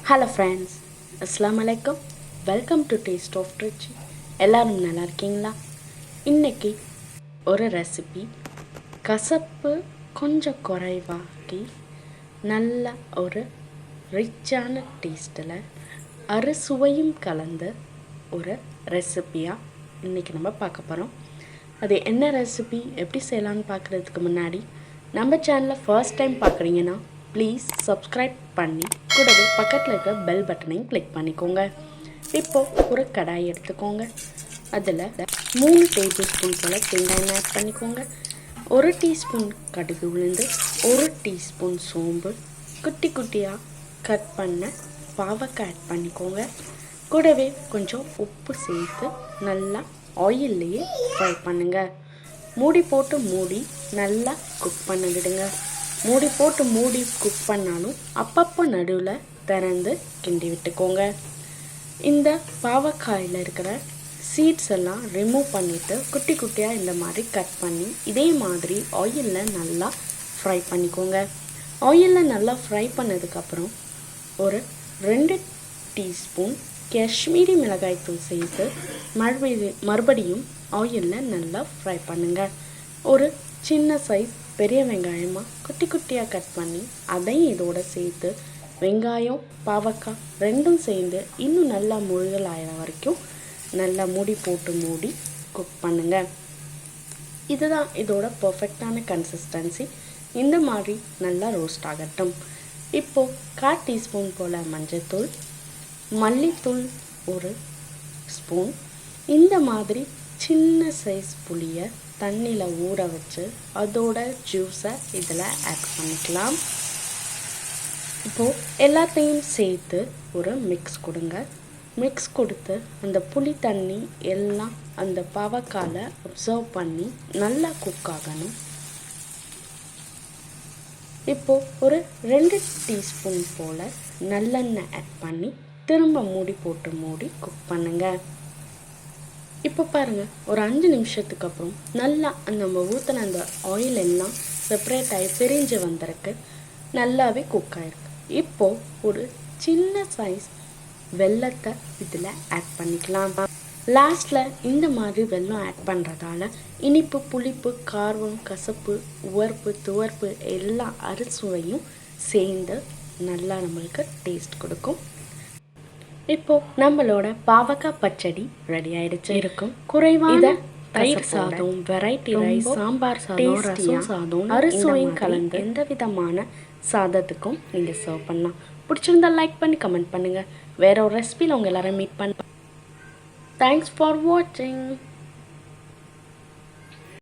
Hello friends, அஸ்ஸலாமு அலைக்கும். Welcome to taste of Trichy. எல்லோரும் நல்லா இருக்கீங்களா? இன்றைக்கி ஒரு ரெசிபி கசப்பு கொஞ்சம் குறைவாக்கி நல்ல ஒரு ரிச்சான டேஸ்ட்டில் அறுசுவையும் கலந்த ஒரு ரெசிபியாக இன்றைக்கி நம்ம பார்க்க போகிறோம். அது என்ன ரெசிபி, எப்படி செய்யலான்னு பார்க்குறதுக்கு முன்னாடி நம்ம சேனலை ஃபர்ஸ்ட் டைம் பார்க்குறீங்கன்னா ப்ளீஸ் சப்ஸ்கிரைப் பண்ணி கூடவே பக்கத்தில் இருக்க பெல் பட்டனையும் கிளிக் பண்ணிக்கோங்க. இப்போது ஒரு கடாய் எடுத்துக்கோங்க. அதில் 3 டேபிள் ஸ்பூன் போல் தேங்காய் எண்ணெய் ஆட் பண்ணிக்கோங்க. 1 டீஸ்பூன் கடுகு உளுந்து, 1 டீஸ்பூன் சோம்பு, குட்டி குட்டியாக கட் பண்ண பாவக்காய் ஆட் பண்ணிக்கோங்க. கூடவே கொஞ்சம் உப்பு சேர்த்து நல்லா ஆயில்லையே ஃப்ரை பண்ணுங்கள். மூடி போட்டு மூடி நல்லா குக் பண்ண விடுங்க. மூடி போட்டு மூடி குக் பண்ணாலும் அப்பப்போ நடுவில் திறந்து கிண்டி விட்டுக்கோங்க. இந்த பாவக்காயில் இருக்கிற சீட்ஸ் எல்லாம் ரிமூவ் பண்ணிவிட்டு குட்டி குட்டியாக இந்த மாதிரி கட் பண்ணி இதே மாதிரி ஆயிலில் நல்லா ஃப்ரை பண்ணிக்கோங்க. ஆயிலில் நல்லா ஃப்ரை பண்ணதுக்கப்புறம் ஒரு 2 டீஸ்பூன் காஷ்மீரி மிளகாய்த்தூள் சேர்த்து மறுபடியும் ஆயிலில் நல்லா ஃப்ரை பண்ணுங்கள். ஒரு சின்ன சைஸ் பெரிய வெங்காயமாக குட்டி குட்டியாக கட் பண்ணி அதையும் இதோடு சேர்த்து வெங்காயம் பாவக்காய் ரெண்டும் சேர்ந்து இன்னும் நல்லா முழுகல் ஆகிற வரைக்கும் நல்லா மூடி போட்டு மூடி குக் பண்ணுங்கள். இதுதான் இதோட பர்ஃபெக்டான கன்சிஸ்டன்சி. இந்த மாதிரி நல்லா ரோஸ்ட் ஆகட்டும். இப்போது 1/4 டீஸ்பூன் போல் மஞ்சள்தூள், மல்லித்தூள் 1 ஸ்பூன், இந்த மாதிரி சின்ன சைஸ் புளியை தண்ணியில் ஊற வச்சு அதோட ஜூஸை இதில் ஆட் பண்ணிக்கலாம். இப்போது எல்லாத்தையும் சேர்த்து ஒரு மிக்ஸ் கொடுங்க. மிக்ஸ் கொடுத்து அந்த புளி தண்ணி எல்லாம் அந்த பாவக்காயில் அப்சர்வ் பண்ணி நல்லா குக் ஆகணும். இப்போது ஒரு 2 டீஸ்பூன் போல் நல்லெண்ணெய் ஆட் பண்ணி திரும்ப மூடி போட்டு மூடி குக் பண்ணுங்கள். இப்போ பாருங்கள், ஒரு 5 நிமிஷத்துக்கு அப்புறம் நல்லா நம்ம ஊற்றின அந்த ஆயில் எல்லாம் செப்பரேட் ஆகி பிரிஞ்சு வந்திருக்கு. நல்லாவே குக் ஆகிருக்கு. இப்போது ஒரு சின்ன சைஸ் வெல்லத்தை இதில் ஆட் பண்ணிக்கலாம். லாஸ்ட்டில் இந்த மாதிரி வெல்லம் ஆட் பண்ணுறதால இனிப்பு, புளிப்பு, காரம், கசப்பு, உவர்ப்பு, துவர்ப்பு எல்லா அறுசுவையும் சேர்ந்து நல்லா நம்மளுக்கு டேஸ்ட் கொடுக்கும். இப்போது நம்மளோட பாவக்காய் பச்சடி ரெடி ஆகிடுச்சு. இருக்கும் குறைவான தயிர் சாதம், வெரைட்டி ரைஸ், சாம்பார் சாதம், ரசம் சாதம், அறுசுவையும் கலந்து எந்த விதமான சாதத்துக்கும் நீங்கள் சர்வ் பண்ணலாம். பிடிச்சிருந்தா லைக் பண்ணி கமெண்ட் பண்ணுங்கள். வேற ஒரு ரெசிபியில் உங்கள் எல்லாரும் மீட் பண்ண. தேங்க்ஸ் ஃபார் வாட்சிங்.